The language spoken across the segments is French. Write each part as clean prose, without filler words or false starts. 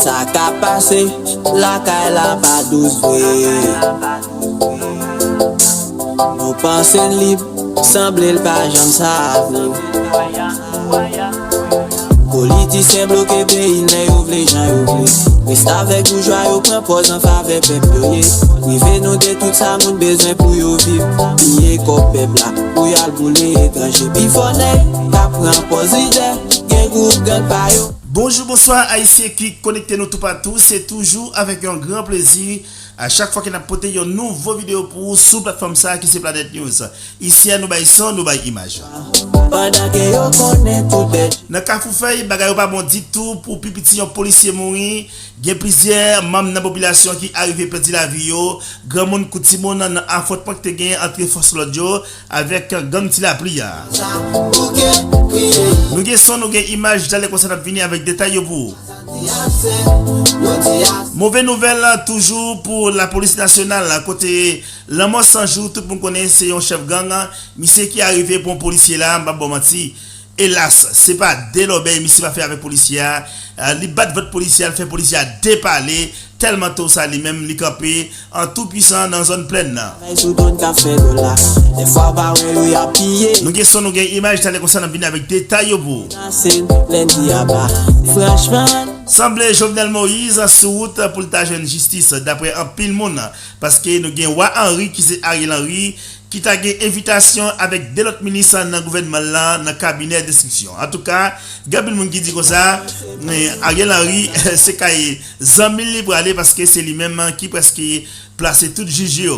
ça qu'a passé, la caille la pas douce. Nous pensons libre, semble le pas jamais ça venir. Politiciens bloqués pays, mais les gens oublient. Reste avec vous, joyeux, prends pause en faveur peuple. Privé nous de tout ça, nous besoin pour y vivre. Piller comme peuple là, pour y aller bouler étranger. Puis fonnait, qu'apprend pause idée, gen groupe, gen payo. Bonjour, bonsoir, Haïtiens qui connectent nous tout partout. C'est toujours avec un grand plaisir. À chaque fois qu'on a porté une nouvelle vidéo pour vous sur la plateforme ça qui c'est Planète News. Ici, nous baillons son, nous baillons image. Dans Kafoufei, bagay pas bon dit tout pour pipiti yon policier mourir. Il y a plusieurs membres de la population qui arrivent à perdre la vie. Grand monde kouti moun nan affrontement que te gen entre force l'audio avec gang ti la plia. Nous gen son, nous gen image d'aller comme ça venir avec détail pour. Mauvaise nouvelle toujours pour la police nationale côté l'homme sans jour tout le monde connaît c'est un chef gang monsieur qui est arrivé pour un policier là m'a bon menti. Hélas, c'est pas dès l'obé, monsieur va faire avec policier. Li bat votre policier, fait policier déparler tellement tôt ça lui-même li campé en tout puissant dans zone pleine. Nous gestion nous gain image telle comme ça nous venir avec détail au bout. Semble Jovenel Moïse sur route pour ta jeune justice d'après un pile monde parce que nous gain Roi Henri qui c'est Ariel Henry qui t'a gagné invitation avec des autres ministres dans le gouvernement là dans le cabinet d'instruction. En tout cas, Gabriel Moun qui dit comme ça, Ariel Henry c'est qu'il Zambili libre aller parce que c'est lui-même qui presque placé tout juge.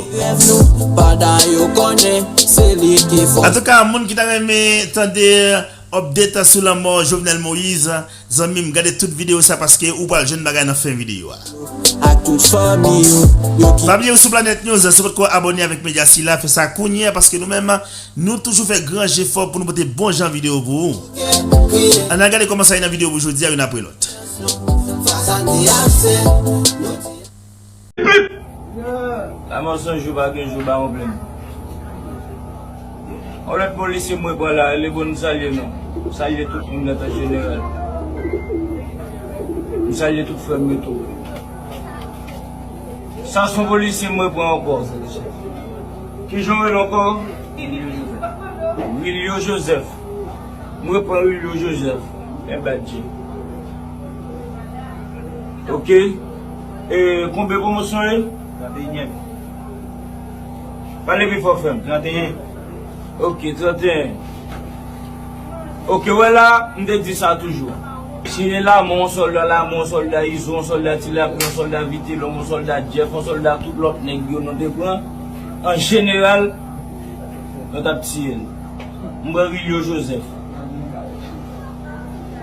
En tout cas, moun qui t'a aimé tendre update sur la mort Jovenel Moïse, Zambim regarder toute vidéo ça parce que ou pas le jeune bagay dans fin vidéo. Famille sur Planète News, si vous abonner avec Média Silla, fait ça cougner parce que nous-mêmes, nous toujours fait grand effort pour nous mettre bon gens vidéo pour vous. On a regardé comment ça une vidéo aujourd'hui, une après l'autre. La mensonge joue pas qu'un jour pas en plein. On les policiers moi voilà, les bons saluer non. Saluer tout le monde en général. Saluer tout frère tout. Ça son policier moi pour encore. Qui joue encore? William Joseph. Moi prends William Joseph. Un badge. OK. Et combien de promotions? 31. Parlez plus fort femme. 31. OK, 31. OK, voilà, on te dit ça toujours. Si là, mon soldat Iso, mon soldat Tila, mon soldat Vitilo, mon soldat Jeff, mon soldat tout l'autre nègre, nous te prend. En général, nous t'a tiré. Moi, William Joseph.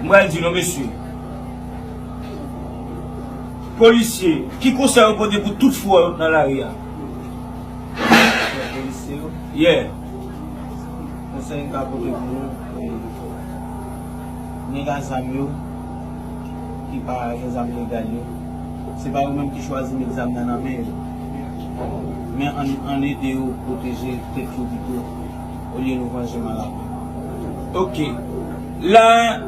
Moi, je dis non, monsieur. Policier, qui conseille un côté pour toute fois dans l'arrière? Policier? Yeah. C'est un cas pour nous. Les gars qui parlent des examens légaux, c'est pas eux-mêmes qui choisissent l'examen dans la mer. Mais on aide à protéger les tout au lieu de nous venger malade. OK. Là,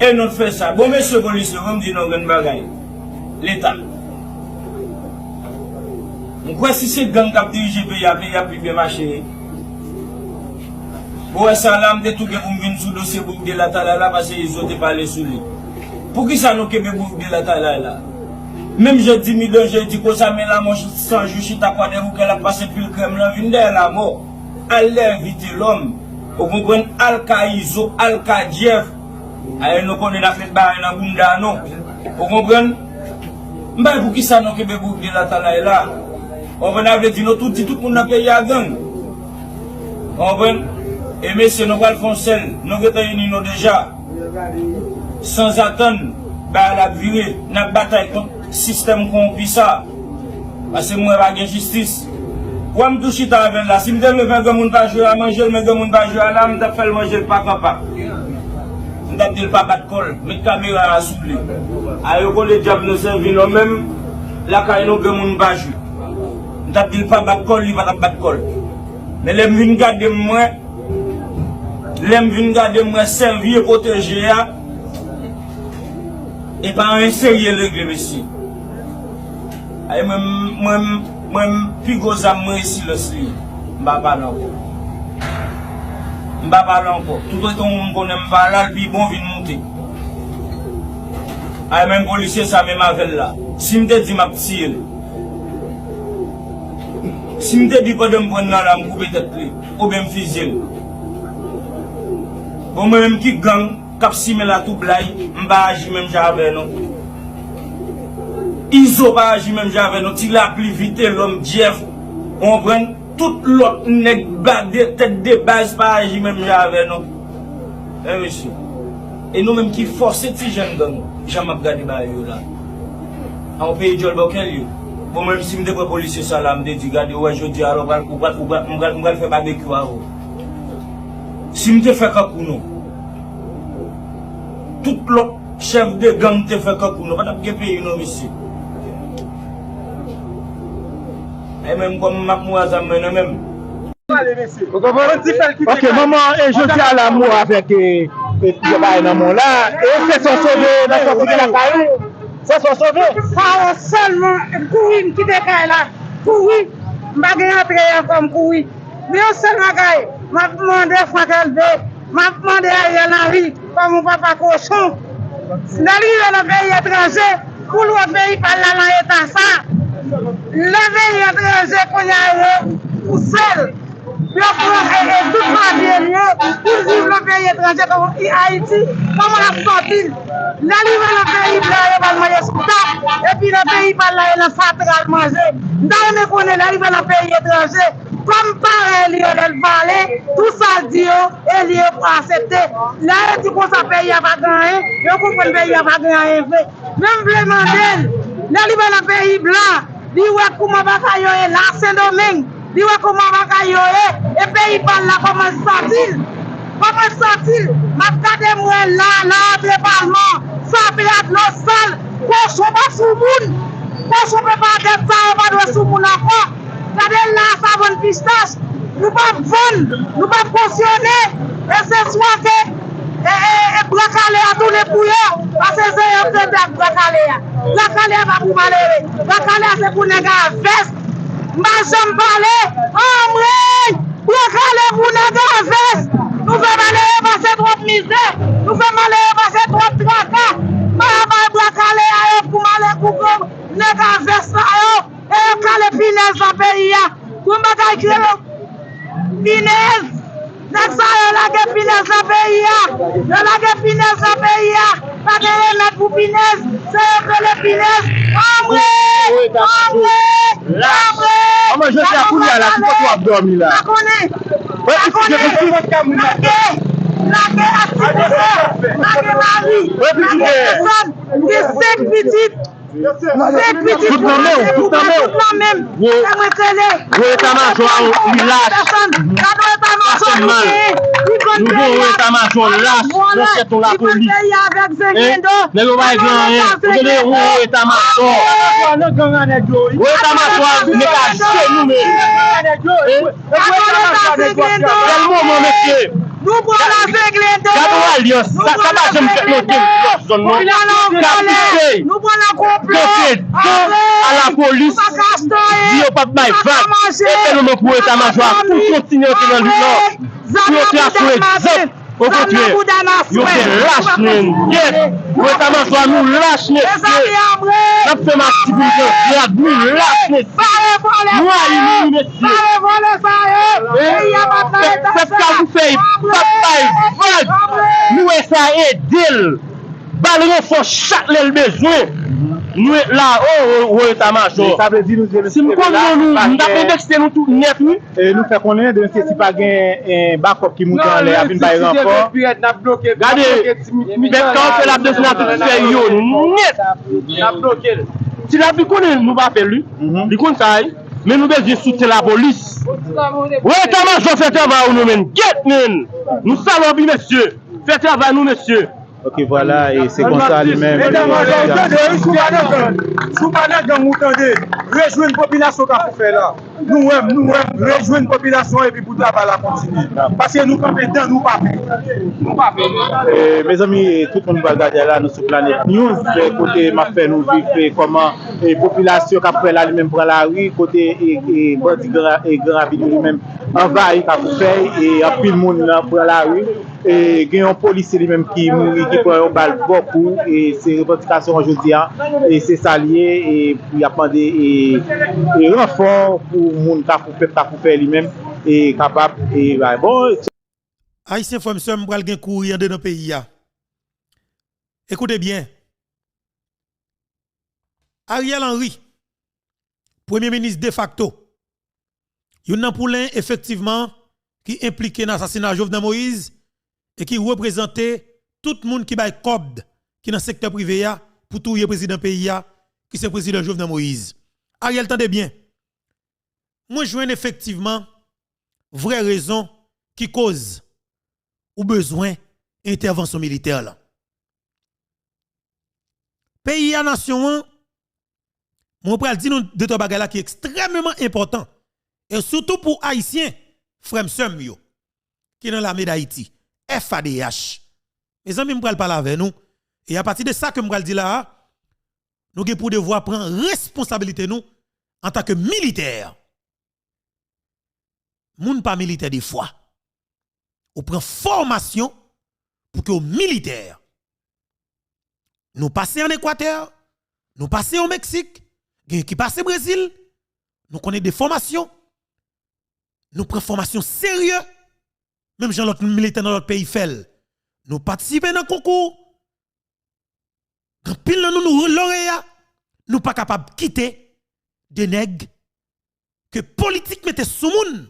et nous faisons ça. Bon, monsieur le policier, vous me dites non, bagaille. L'État. On croit si c'est gang qui a dirigé le pays, il y a plus bien marché. Bon, ça là, je tout que vous venez sous le dossier pour de la tala là parce qu'ils ont parlé sur lui. Pour qui ça nous que vous de la tala là? Même je dis millions, je dis que ça met la manche sans justice à quoi de vous qu'elle a passé plus le crème là, vient de la mort. Elle invite l'homme. Vous comprenez? Al-Kaïzo, Al-Kadjef. Elle nous connaît la fête barre dans Bunda, non? Vous comprenez? Mais pour qui ça nous que vous de la tala là? On va dire tout le monde dans le pays à gang. Vous comprenez? Et messieurs, nous allons faire celle, nous allons réunir déjà, sans attendre, la virée, notre bataille contre le système qu'on vit ça. Parce que moi, je n'ai pas de justice. Pour me toucher avec là, si je veux faire que mon pas jouer à manger, mais que mon pas jouer à là, je vais faire manger le papa. Je vais dire le papa de colle, mes caméras à souffler. Alors, les diables nous servent même, la caille nous que mon pas jouer. Je vais dire le papa de colle, il va pas de colle. Mais les gens regardent moi. L'aime vient garder moi servir et protéger. Et pas un sérieux réglé, monsieur. Et moi, plus gros âme, moi, ici, le sli. M'ba parler encore. M'ba parler encore. Tout le temps, on connaît m'ba là, puis bon, vient monter. Et même policier, ça, même avec là. Si m'te dit, m'a tiré. Si m'te dit pas de me prendre là, m'couper tête li, ou bien m'fusiller. Bon, moi-même qui gang, cap si me la tout blaye, m'ba agir même j'avais non. Iso pas agir même j'avais non. Si la plus vite l'homme Jeff, on prend tout l'autre nèg tête de base pas agir même j'avais non. Eh monsieur. Et nous même qui forcer ti jeunes gang, jamais regarder ba yo là. En pays Jol Bokel yo. Bon même si me prend policier ça là, me dit regarder ouais je dis alors on va faire barbecue à vous. Si me fait kakou non. Tout l'autre chef de gang te fait kakou non, pas de pays non monsieur. Et même comme mademoiselle même. Ok, maman, et je suis à l'amour avec maman là, et c'est son sauvé dans son côté de la caille. C'est son sauvé. Ça seulement courir qui décaille là. Courir, m'a entrer comme courir. Mais seulement caille, m'a demandé Franck Elvé, m'a demandé Ariel Henry comme mon papa cochon. N'arrive dans le pays étranger, pour le pays par là dans l'état ça. Le pays étranger qu'on y a pour seul. Tout le monde pour vivre le pays étranger comme Haïti, comment on a sorti. L'arrivée dans le pays blanc, il va manger sous table, et puis le pays par là, il a fatral manger. Dans le connaît l'arrivée dans le pays étranger, comme pareil, il valait, tout ça dit, et il a accepté. Là, il dit qu'on s'appelle, il va gagner, et on comprend le pays, il va gagner. Même le Mandel, l'arrivée dans le pays blanc, il voit comment va faire là, Saint-Domingue. Il voit comment va faire et pays par là, comment sortir. Comment sortir? Ma regardez moi là, le parlement, ça peut être l'eau sale, cochon pas sous moun, cochon peut pas être ça, on va doit sous moun encore. Regardez là, ça bonne pistache, nous pas vendre, nous pas fonctionner, et c'est soit que, et bracalé à tous les bouillons, parce que c'est un peu de bracalé. Bracalé va pour malheureux, bracalé c'est pour les gars veste, ma jambe balai, Amré, bracalé pour les gars veste. Nous faisons malheur passer trop de misère, nous faisons malheur passer trop de tracas. Maman doit caler à eux pour malheur pour les gars veste à eux, et caler finesse dans le pays. Pour me calculer finesse, c'est ça, la guerre finesse dans le pays. La guerre finesse dans le pays. Pas de remettre pour finesse, c'est que les finesse. Amré, Maman, je suis à Kounia là, tu peux dormir là. Nous prenons la Zegledo. Nous prenons la complot. À la police. Dis au papa my vague. Et nous pour état-major pour continuer dans le nord. Pour faire au contraire, vous êtes lâche, nous état-major nous lâche, nous fait ma activité, nous lâche, nous allons, messieurs. C'est ce que vous faites, nous essayons d'aider. Balon faut chaque le besoin. Nous là au état-major. Ça veut dire nous si nous nous tout net et nous fait connaître de si pas un backup qui monte en l'air avec un rapport. Regardez, quand la destination fait yo net. N'a bloqué. Si la connaît nous va faire lui. Il compte ça mais nous besoin soutenir la police. Oui, état-major fait travail nous men. Get men. Nous savons bien messieurs. Fait travail nous messieurs. Ok, voilà, et c'est comme ça lui-même. Mesdames, sous pendant que vous entendez, rejoindre une population qui a fait là. Nous, rejoindre une population et puis pour la continuer. Parce que nous, compétents, nous pas faire. Mes amis, tout le monde va regarder là, nous sur Planète News, côté m'a fait nous vivre comment la population qui a fait là lui-même prend la rue, côté et grand vidéo lui-même envahit qui a fait et en pile monde prend la rue. Et il y a un policier lui-même qui prend un balle beaucoup et c'est revendication aujourd'hui et c'est salié et puis il y a pas des renforts pour monde qui faire lui-même et capable et bon Haïtien frère monsieur m'pral gen courir dans le pays ya. Écoutez bien. Ariel Henry, premier ministre de facto. Yon nan poulain effectivement qui impliqué dans l'assassinat de Jovenel Moïse et qui représentait tout le monde qui bail cobd qui dans le secteur privé ya pour tout le président pays ya qui c'est président Jovenel Moïse. Ariel tendez bien. Moi joine effectivement vraie raison qui cause ou besoin intervention militaire là. Pays à nation, mon pral dit nous de trois bagages là qui est extrêmement important et surtout pour haïtiens, frère sœur yo qui dans l'armée d'Haïti, FADH. Mes amis m'pral parler avec nous et à partir de ça que m'pral dire là, nous avons pour devoir prendre responsabilité nous en tant que militaire. Moun pas militaire des fois. On prend formation pour que aux militaires. Nous passons en Équateur, nous passons au Mexique, qui passe au Brésil, nous connaissons des formations, nous prenons formation sérieux, même si l'autre militaire dans notre pays fait. Nous participons dans le concours. Quand pile nous lauréats, nous pas capables de quitter des nègres que politique mettait sous moun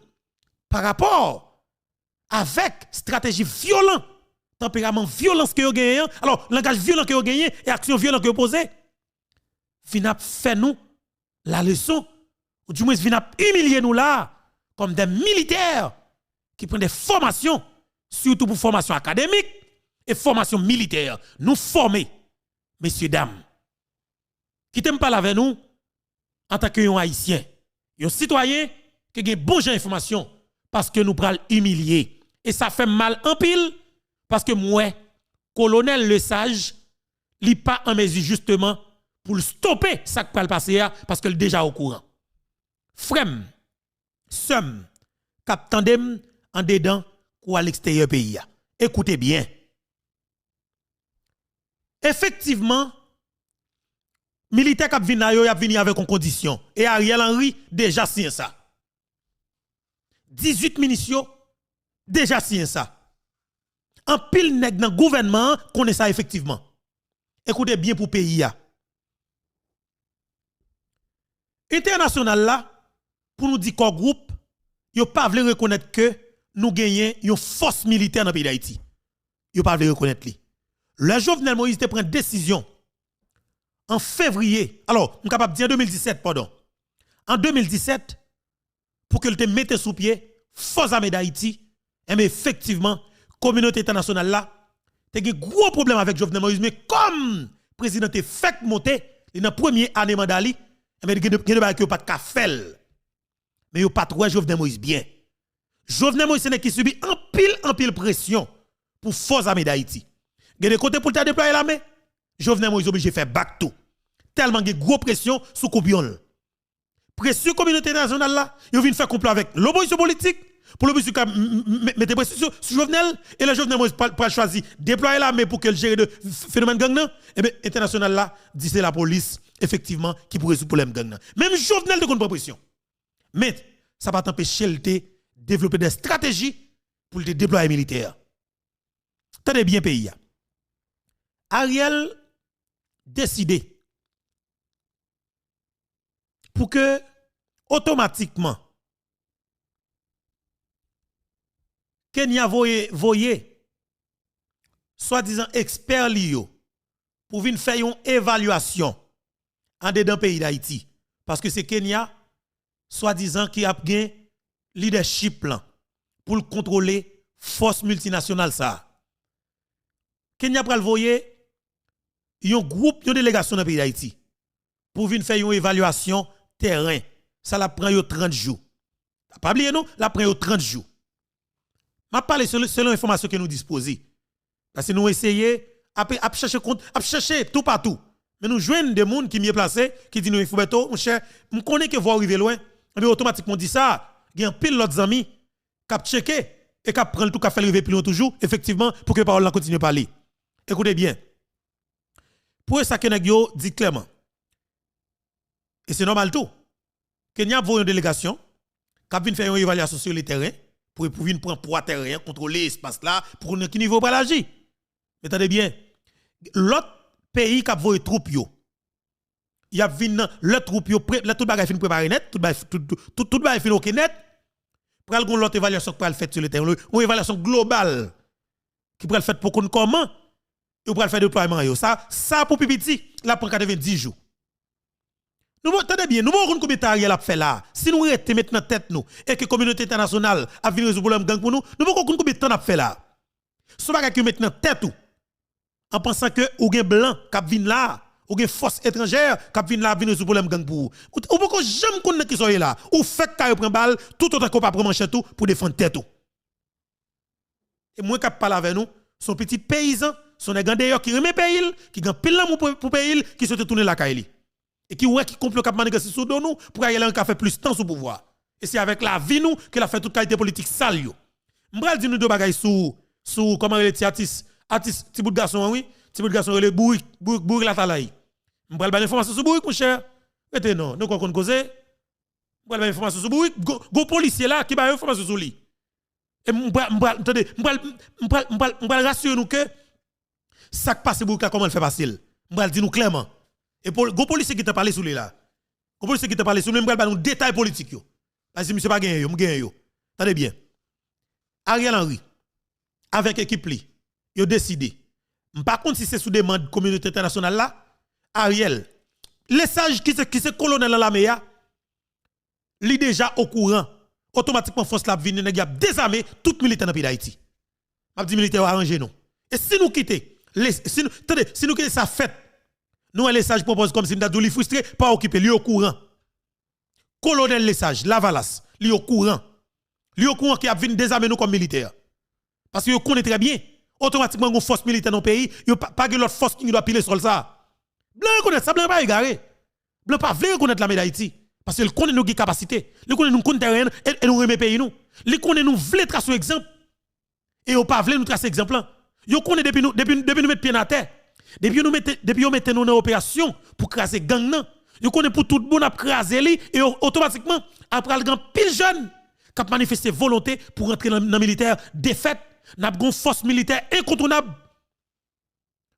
par rapport avec stratégie violente, tempérament violence que vous gagnez, alors langage violent que vous gagnez et action violente que vous posez, Vinap fait nous la leçon, ou du moins Vinap humilier nous là, comme des militaires qui prennent des formations, surtout pour formation académique et formation militaire. Nous former, messieurs, dames, qui t'aiment pas avec nous en tant que haïtien, un citoyen qui a bon genre d'information parce que nous prenons humilier. Et ça fait mal en pile parce que moi, colonel Le Sage, il n'est pas en mesure justement pour stopper ça qui va passer parce qu'il est déjà au courant. Frem, somme, cap tandem en dedans ou à l'extérieur pays. Écoutez bien. Effectivement, militaire qui vient y a venu avec une condition. Et Ariel Henry déjà signé ça. 18 munitions déjà signé ça. En pile nèg dans gouvernement connaît ça effectivement. Écoutez bien pour pays ya. International là pour nous dire qu'au groupe yo pas veut reconnaître que nous gagnons une force militaire dans le pays d'Haïti. Yo pas veut reconnaître li. Le Jovenel Moïse te prend décision en février. Alors, on capable de dire en 2017 pardon. En 2017 pour que le te mette sous pied force armée d'Haïti. Et mais effectivement, communauté internationale là, te gen gros problème avec Jovenel Moïse, mais comme président te fait monter dans la première année mandali, et mais gen de ba ki pas de faire. Mais yo pas trop Jovenel Moïse bien. Jovenel Moïse n'est qui subit en pile pression pour force armée d'Haïti. Gen de côté pour ta déployer l'armée, Jovenel Moïse obligé faire back tout. Tellement gen gros pression sous Koubion. Pression communauté internationale là, yo vinn faire complot avec l'opposition politique. Pour le monsieur mettre pression sur Jovenel et le Jovenel Moïse pas choisi déployer l'armée pour qu'elle gère de phénomène gang nan et bien international là dit c'est la police effectivement qui pourrait résoudre problème gang nan. Même Jovenel de contre pression. Mais ça va t'empêcher de développer des stratégies pour le déployer militaire. Tenez bien pays. Ariel décidé pour que automatiquement Kenya voye soi-disant expert liyo pour venir faire une évaluation en dedans pays d'Haïti parce que c'est Kenya soi-disant qui a gain leadership plan pour contrôler force multinationale ça. Kenya pral voyer un groupe, une délégation dans le pays d'Haïti pour venir faire une évaluation terrain. Ça la prend 30 jours. Pas oublier non, la prend 30 jours. M'a parlé selon l'information que nous disposons. Parce que nous essayons à chercher tout partout. Mais nous joignons des gens qui mieux placés qui disent nous il faut beto, mon cher, on connaît que vous arrivez loin, mais automatiquement dit ça, il y a un pile d'autres amis qui checké et qui prend tout qui fait arriver plus loin toujours effectivement pour que parole continue à parler. Écoutez bien. Pour ça que nous dit clairement. Et c'est normal tout. Kenya a une délégation qui vient faire une évaluation sur le terrain pour venir prendre poids terrain, contrôler l'espace là pour un niveau pour l'agir. Mais attendez bien. L'autre pays qui a voyé troupe yo. Il y a vinn le troupe yo, tout bagay fin préparé net, tout bagay fin OK net. Pral gon l'autre évaluation qui pral fait sur le terrain, une évaluation globale qui pral fait pour qu'on comment et pral faire déploiement yo. Ça pour pipiti, la prend 90 jours. Nous attendez bien, nous avons combien d'Ariel a fait là. Si nous restons maintenant tête nous et que la communauté internationale a vu résoudre le problème gang pour nous, nous avons combien de temps a fait là. Ce bagay qui maintenant tête ou en pensant que ou gen blanc qui vient là, ou gen force étrangère qui vient là venir résoudre le problème gang pour. Ou beaucoup jamais connait qui sont là. Ou fait ka prend balle tout autant qu'on pas prendre manche tout pour défendre tête ou. Et moi qui parle avec nous, son petit paysan, son d'ailleurs qui remet pays, qui gagne pile l'amour pour pays, qui se tourner la caille. Et qui ouais qui complot cap négocier sous nous pour aller en faire plus de temps sous pouvoir. Et c'est avec la vie nous que a fait toute qualité politique sale yo. M'bral di nous deux bagaille sous comment les artiste petit bout de garçon oui, petit bout de garçon le bourrique la talaï. M'bral ba information sur bourrique mon cher. Mettez non, nous qu'on causer. M'bral ba information sur bourrique, go policier là qui ba information sur lui. Et m'bral attendez, m'bral rassurer nous que ça qui passe bourrique là comment le fait passer. M'bral di nous clairement. Et pour go policier qui t'a parlé sur lui là. Go policier qui t'a parlé sur lui, m'bral ba nous détails politiques yo. Parce que monsieur pas gagné yo, m'gagné yo. Attendez bien. Ariel Henry avec équipe li, yo décidé. Par contre si c'est sous demande communauté internationale là, Ariel, les sages qui se colonel dans l'armée a, li déjà au courant. Automatiquement force la vinn nèg y a désarmé tout militaire dans pays d'Haïti. M'a dit militaire arranger non. Et si nous quitter, si nous quitter ça fait, nous les sages propose comme si nous li frustré pas occuper, li au courant. Colonel les sages, Lavalas, li au courant. Li au courant qui a vinn désarmer nous comme militaire. Parce que vous connaissez très bien, automatiquement, une force militaire dans le pays, il n'y a pas l'autre force qui doit piler sur ça. Blanc reconnaître ça, blanc pas égaré. Blanc pas veut reconnaître la médaille d'Haïti. Parce qu'il connaît nos capacités. Il connaît nous compte terrain et nous remet pays nous. Il connaît nous voulons tracer un exemple. Et il pas voulu nous tracer exemple. Il connaît depuis nous mettre pied dans la terre. Depuis nous mettons nous en opération pour craser gang nan. Il connaît pour tout le monde à craser lui et automatiquement après le grand pile jeune qui a manifesté volonté pour entrer dans le militaire défaite. N'a pas une force militaire incontournable.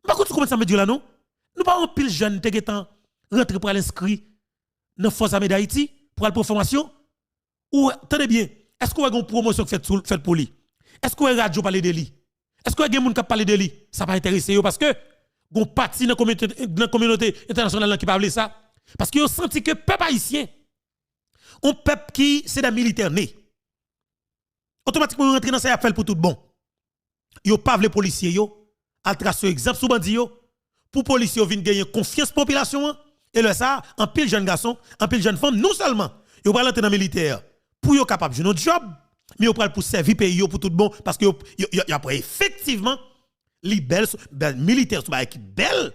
Par contre, comment ça me dit là, non? Nous pas un pile jeune qui est rentré pour l'inscrit dans la force armée d'Haïti pour aller pour formation? Ou, tenez bien, est-ce qu'on a une promotion faite pour lui? Est-ce qu'on a une radio parler de lui? Est-ce qu'on a des gens qui parlent de lui? Ça va intéresser parce que, on parti dans la communauté internationale qui parle ça. Parce qu'ils ont senti que le peuple haïtien, un peuple qui, c'est des militaires nés. Automatiquement, ils rentrent dans ça appel pour tout bon. Yo pas les policiers yo à tracer exemple sous bandi yo pour policiers viennent gagner confiance population et le ça en pile jeune garçon en pile jeune femme non seulement yo pas l'entrer dans militaire pour yo capable de notre job mais yo pral pour servir pays yo pour tout bon parce que y après effectivement li belle militaire sont qui belle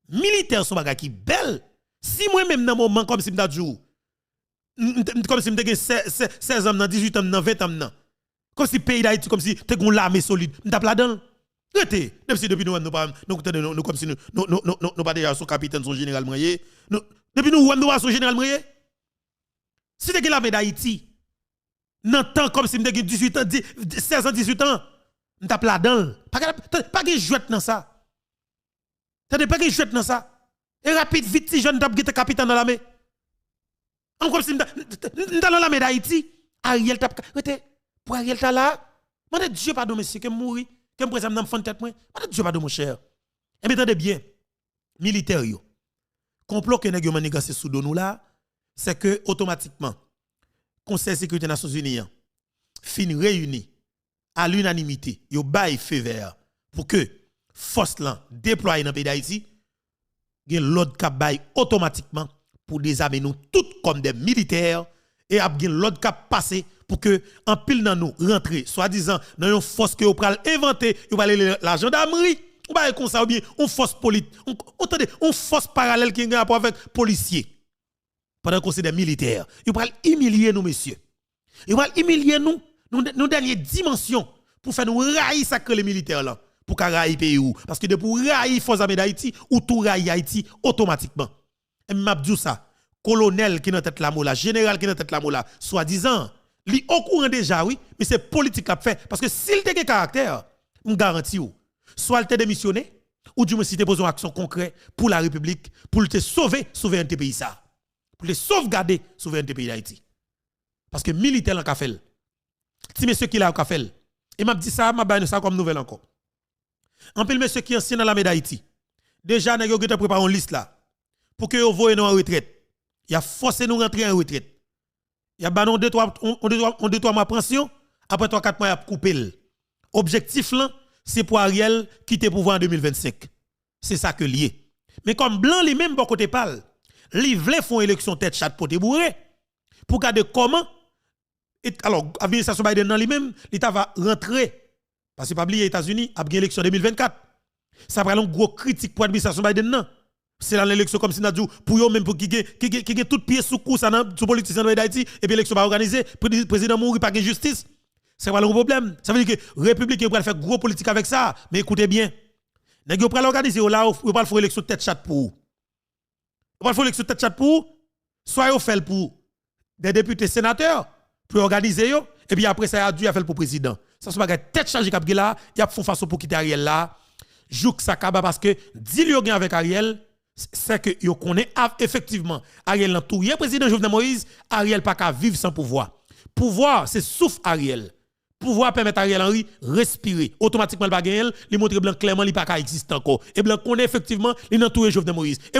militaire sont qui belle si moi même dans moment comme si m'ta jour comme si m'ta 16 ans 18 ans 20 ans comme si pays d'Haïti comme si t'es une armée solide m't'a pas dedans rete même si depuis nous comme si nous pas déjà son capitaine son général moyen depuis nous pas son général moyen si t'es l'armée d'Haïti dans temps comme si m't'a 18 ans 16 ans 18 ans m't'a pas dedans pas que jouette dans ça t'as pas que jouette dans ça et rapide vite si jeune t'as capitaine dans l'armée comme si m't'a dans l'armée d'Haïti Ariel t'a rete pour Ariel ta là, moi Dieu pardon monsieur que mourir, que me présente dans fond tête moi. Moi Dieu pardon mon cher. Et m'entendez bien. Militaire yo. Complot que nèg yo manigancé sous nous là, c'est que automatiquement Conseil de sécurité des Nations Unies fin réuni à l'unanimité, yo bail feu vert pour que force là déployée dans le pays d'Haïti, gen l'autre cap bay automatiquement pour désarmer nous tous comme des militaires et a gen l'autre cap passer pour que en pile dans nous rentrer soi-disant dans une force que vous pral inventer, vous parler la gendarmerie, ou pas comme ça ou bien une force politique, entendez, une force parallèle qui a un rapport avec policiers. Pendant qu'on c'est des militaires, vous pral humilier nous messieurs. Vous pral humilier nous dernière dimension pour faire nous railler ça que les militaires là pour qu'à railler pays ou parce que de pour railler force armée d'Haïti ou tout railler Haïti automatiquement. Et m'a dit ça, colonel qui dans tête la mola, général qui dans tête la mola, soi-disant, li au courant déjà oui, mais c'est politique l'a fait parce que s'il te caractère, me garantis ou soit il te démissionné ou du moins si te pose une action concrète pour la République pour te sauver souveraineté pays ça. Pour te sauvegarder souveraineté pays d'Haïti. Parce que militaire en fait. Si monsieur qui l'a fait et m'a dit ça, m'a bané ça comme nouvelle encore. En pile monsieur qui ancien dans la d'Haïti. Déjà nèg yo te préparé une liste là pour que yo voye nous en retraite. Il a forcé nous rentrer en retraite. Il a banon 2-3 mois pension, après 3-4 mois il a coupé. Objectif là, c'est pour Ariel quitter pouvoir en 2025. C'est ça que lié. Mais comme blanc les même bon côté parle, li vle font élection tête chat pour te bourrer pour garder comment alors administration Biden dans lui-même, l'État va rentrer parce que pas oublier États-Unis a gagné l'élection 2024. Ça prend un gros critique pour l'administration Biden non. C'est dans l'élection comme si n'a dit pour eux même pour qui tout pied sous cou ça dans sous politicien d'Haïti et puis l'élection va organiser président mourir pas de justice. C'est pas le problème. Ça veut dire que républicain va faire gros politique avec ça, mais écoutez bien. Nèg yo pral organiser là ou pas faire élection tête chat pour. On va faire élection tête chat pour soit yo fait pour des députés sénateurs pour organiser yo et puis après ça a dû faire pour président. Ça c'est pas tête chargée cap là, y a font façon pour quitter Ariel là. Jouk ça kaba parce que dit yo avec Ariel c'est que yo connaît effectivement Ariel nan touye président Jovenel Moïse, Ariel pas qu'à vivre sans pouvoir. Pouvoir c'est souffle Ariel. Pouvoir permettre Ariel Henry respirer. Automatiquement le bagage li montre blanc clairement li pas qu'à exister encore. Et blanc connaît effectivement li nan touye Jovenel Moïse. Et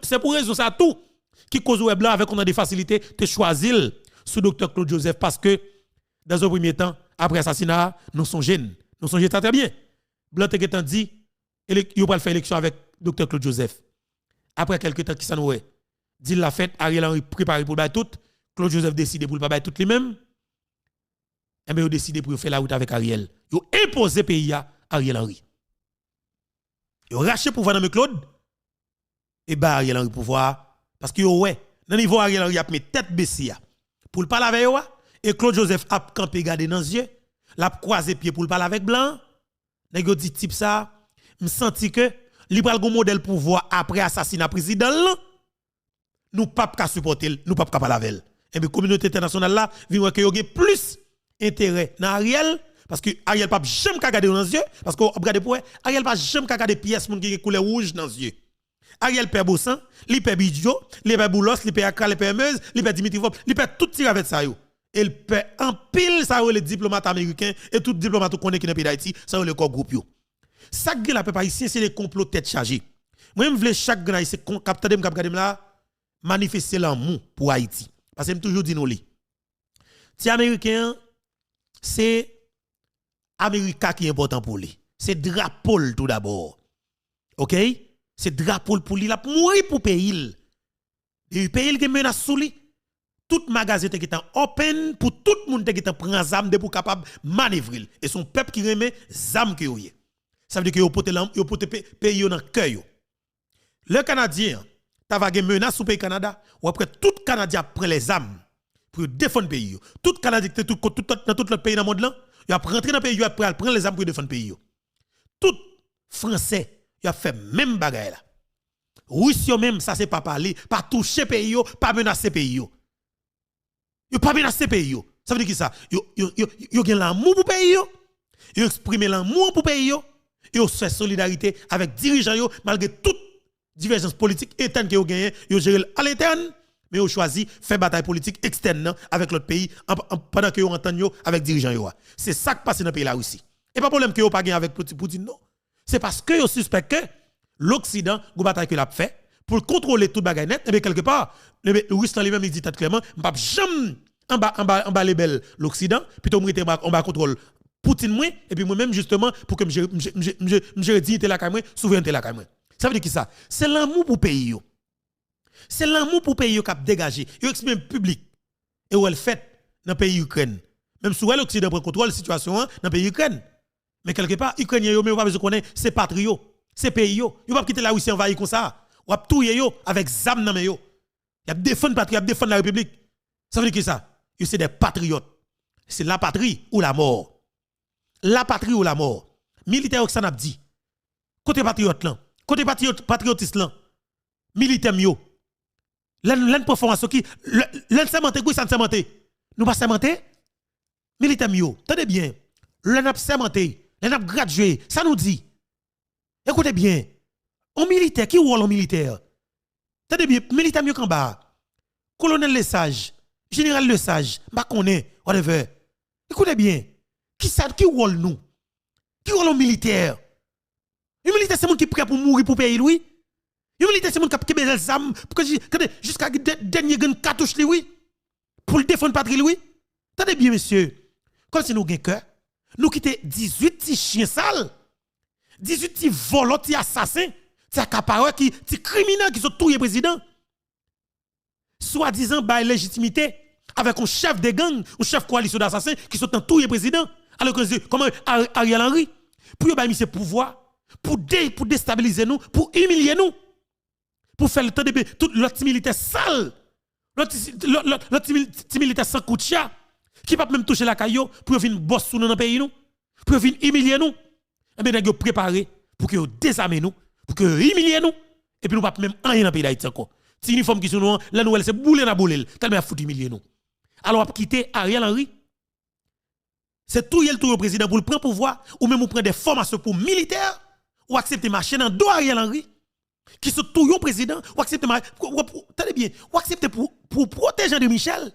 c'est pour raison ça tout qui cause web blanc avec on a des facilités te choisir sous docteur Claude Joseph parce que dans un premier temps après assassinat nous sommes jeunes. Nous sommes très bien. Blanc te getan dit il va faire élection avec docteur Claude Joseph. Après quelques temps qui s'en ouais, dit la fête, Ariel Henry préparé pour le tout, Claude Joseph décide pour le pas tout lui-même. Et bien, il a décidé pour faire la route avec Ariel. Il a imposé pays à Ariel Henry. Il a racheté pouvoir dans Claude. Et bien, Ariel Henry pouvoir. Parce que, ouais, dans le niveau Ariel Henry a mis tête baissée. Pour le parler avec eux. Et Claude Joseph a campé garder dans les yeux. L'a croisé pied pour le parler avec Blanc. Nèg yo dit type ça. Me senti que li pral gon modèle pouvoir après assassinat président nous pas ka supporter nous pas ka parler avec. Et bien communauté internationale là vient que yo gen plus intérêt dans Ariel parce que Ariel pas jamais ka garder dans les yeux parce que regarder pour Ariel pas jamais ka garder pièce moun qui couleur rouge dans les yeux. Ariel perd Bossan, li perd Bidjo, li perd Boulos, li perd Akra, li perd Meuse, li perd Dimitrivov, li perd tout tir avec ça yo. Il perd en pile ça les diplomates américains et tout diplomate connaît qui dans pays d'Haïti, ça le corps groupe yo. Ça que la peuple haïtien c'est des complots tête chargée. Moi je veux chaque grand haïtien capteur me regarder là manifester l'amour pour Haïti parce que me toujours dit nous li. Ti américain c'est America qui est important pour lui. C'est drapeau tout d'abord. OK? C'est drapeau pour lui, la mourir pour pays. Et pays qui menace sous lui. Tout magasin qui est open pour tout le monde qui est prend zam de pour capable manœuvrer et son peuple qui remet zam que yoye. Ça veut dire que yo pote pays dans cœur. Le Canadien ta va gen menace sous pays Canada ou après tout Canadien prend les armes pour défendre pays. Tout Canadien dans tout le pays dans le monde là, il a rentrer dans le pays, il a prendre les armes pour défendre pays. Tout Français il a fait même bagaille là. Russie même ça c'est pas parler, pas toucher pays yo, pas menacer pays yo. Yo pas menacer pays yo. Ça veut dire qui ça? Yo gen l'amour pour pays yo. Yo exprimer l'amour pour pays yo. Yo fait solidarité avec dirigeants yo malgré toute divergence politique interne que yo gagné, yo géré à l'interne, mais yo choisi faire bataille politique externe avec l'autre pays pendant que yo entend yo avec dirigeants yo. C'est ça qui passe dans le pays la Russie. Et pas problème que yo pas gagné avec Poutine non. C'est parce que yo suspecte que l'Occident go bataille que l'a fait pour contrôler toute bagaille net et bien quelque part le Russe lui-même il dit très clairement m'pa jamais en bas les belles l'Occident plutôt m'rete en bas contrôle Poutine moi et puis moi-même justement pour que je dignité la caille moi, souveraineté la caille moi. Ça veut dire qui ça? C'est l'amour pour pays yo. C'est l'amour pour pays qui a dégagé. Yo exprime public et ou elle fait dans pays Ukraine. Même si l'Occident prend contrôle de la situation dans le pays Ukraine. Mais quelque part Ukrainien yo même pas besoin connaître c'est patrio, c'est pays yo. Yo pas quitter la Russie envahir comme ça. Ou a touyer yo avec zam nan yo. Y a défendre patrie, y a défendre la République. Ça veut dire qui ça? Yo c'est des patriotes. C'est la patrie ou la mort. La patrie ou la mort. Militaire que ça n'a dit. Côté patriote là, côté patriotiste là, militaire yo. L'un performance qui l'un sermenté quoi ça sermenté. Nous pas sermenté. Militaire yo, tenez bien. L'un a sermenté, l'un a gradué, ça nous dit. Écoutez bien. Un militaire qui rôle en militaire. Tenez bien, militaire yo en bas. Colonel Le Sage, général Le Sage, pas connaît, whatever. Écoutez bien. Qui rôle nous? Qui rôle en militaire? Un militaire c'est monde qui est prêt pour mourir pour payer lui. Un militaire c'est monde qui a besoin des armes jusqu'à dernier gain cartouche lui pour le défendre patrie lui. Attendez bien monsieur. Comme si nous gain cœur, nous quitter 18 petits chiens sales, 18 petits volants, petits assassins, petits accapareurs qui criminels qui sont tués président. Soi-disant by légitimité avec un chef de gang, un chef coalition d'assassins qui sont en tués président. Alors que comment Ariel Henry pour y ce pouvoir pour déstabiliser nous, pour humilier nous, pour faire le temps de tout l'autre militaire sale, l'autre militaire sans coup de chat, qui ne peut même toucher la caillou pour venir bosser dans le pays nous, pour venir humilier nous. Et bien, nous préparer pour que nous désarmer nous, pour que nous humilier nous, et puis nous ne pouvons même rien dans le pays d'Haïti encore. Si uniforme qui sont nous, la nouvelle c'est bouler na bouler, tellement à foutre humilier nous. Alors, on va quitter Ariel Henry. C'est tout le président pour le prendre pouvoir, ou même pour prendre des formations pour militaires, ou accepter marcher dans dos Ariel Henry, qui sont tout le président, ou accepter attendez bien, ou accepter pour protéger de Michel,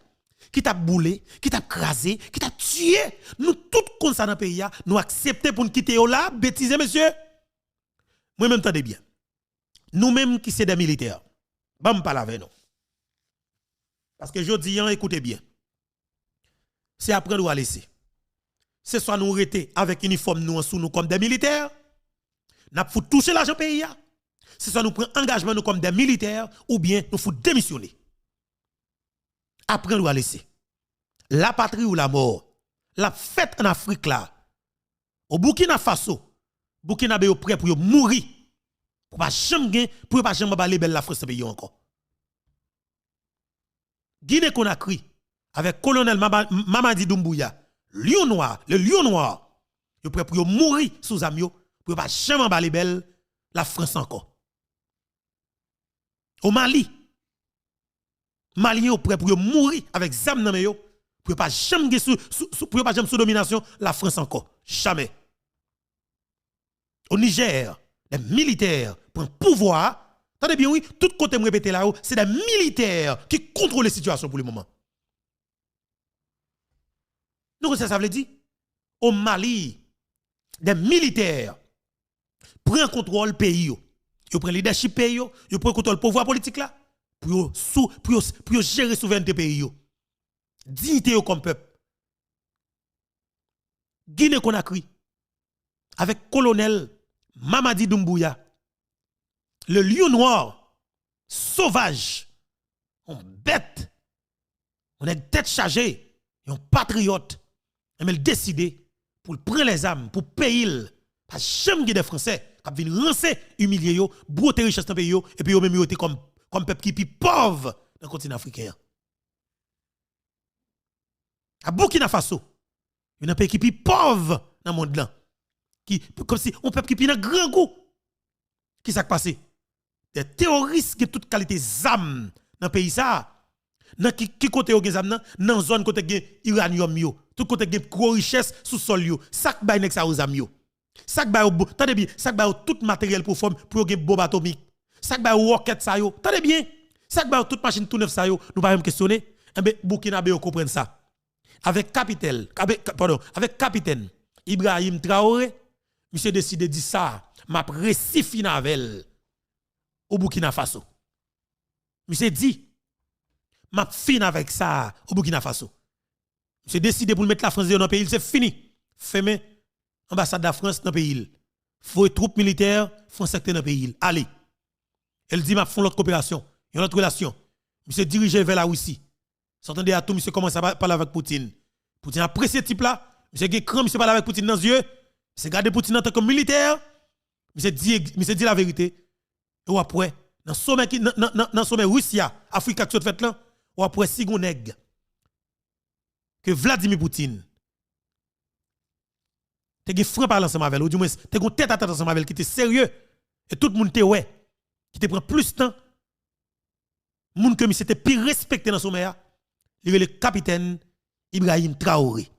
qui t'a boulé, qui t'a crasé, qui t'a tué. Nous, tout comme ça dans le pays, nous accepter pour nous quitter là, bêtiser, monsieur. Moi-même, attendez bien. Nous-mêmes qui sommes des militaires, bon, pas avec nous. Parce que je dis, écoutez bien. C'est après nous à laisser. C'est soit nous arrêter avec uniforme nous en sous nous comme des militaires, nous faut toucher l'argent pays. C'est soit nous prendre engagement nous comme des militaires ou bien nous faut démissionner. Après nous à laisser. La patrie ou la mort, la fête en Afrique là, au Burkina Faso, Burkina Faso prêt pour mourir. Pour pas jamais pour pas jamais baler belle la France pays encore. Guinée-Conakry avec colonel Mamadi Doumbouya, lion noir, le lion noir, yo prêt pour mourir sous amio pour pas jamais baler belle la France encore. Au Mali, Malien yo prêt pour mourir avec zam nan yo pour pas jamais sous domination la France encore. Jamais. Au Niger, les militaires prennent pouvoir. Attendez bien, oui, tout côté me répéter là-haut, c'est des militaires qui contrôlent la situation pour le moment. Donc, ça veut dire, au Mali, des militaires prennent contrôle du pays. Ils prennent le leadership du pays, ils prennent contrôle du pouvoir politique là, pour gérer la souveraineté du pays. Dignité comme peuple. Guinée-Conakry, avec colonel Mamadi Doumbouya, le lion noir, sauvage, on bête, on est tête chargée, on patriote, mais il décide pour prendre les armes, pour payer, pas jamais des Français qui viennent rancer, humilier, brouter richesse dans le pays, et puis même été comme peuple qui est pauvre dans le continent africain. À Burkina Faso, il y a un pays qui est pauvre dans le monde là. Comme si on peuple qui est dans grand goût. Qui s'est passé? Des terroristes qui ont toute qualité d'armes dans le pays ça. Dans qui côté au zam dans zone côté gen uranium yo, tout côté gen gros richesse sous sol yo. Sak bay nek sa aux am yo. Sak bay tendez bien, sak bay tout matériel pour forme pour gen bombe atomique. Sak bay rocket ça yo. Tendez bien. Sak bay toute machine tout neuf ça yo. Nous pas même questionner. Eh ben Burkina Faso comprendre ça. Avec capitaine Ibrahim Traoré, monsieur décide de dire ça, m'a récifie navel au Burkina Faso. Monsieur dit m'a fin avec ça au Burkina Faso. Monsieur décide pour mettre la France dans le pays, c'est fini. fermer ambassade de France dans le pays. Faut troupes militaires françaises dans le pays. Allez. Elle dit m'a font l'autre coopération, une autre relation. Monsieur dirigé vers la Russie. S'entendez à tout, monsieur commence à parler avec Poutine. Poutine a apprécié ce type là. Monsieur qui cran, monsieur parle avec Poutine dans les yeux. Monsieur garde Poutine en tant que militaire. Monsieur dit la vérité. Et après, dans le sommet Russia, Afrique qui fait là, ou après si gon nèg que Vladimir Poutine te franc parler ensemble avec, ou du moins te gon tête à tête ensemble avec qui était sérieux et tout le monde te ouais qui te prend plus de temps. Moun que monsieur était pire respecté dans sommet, il est le capitaine Ibrahim Traoré.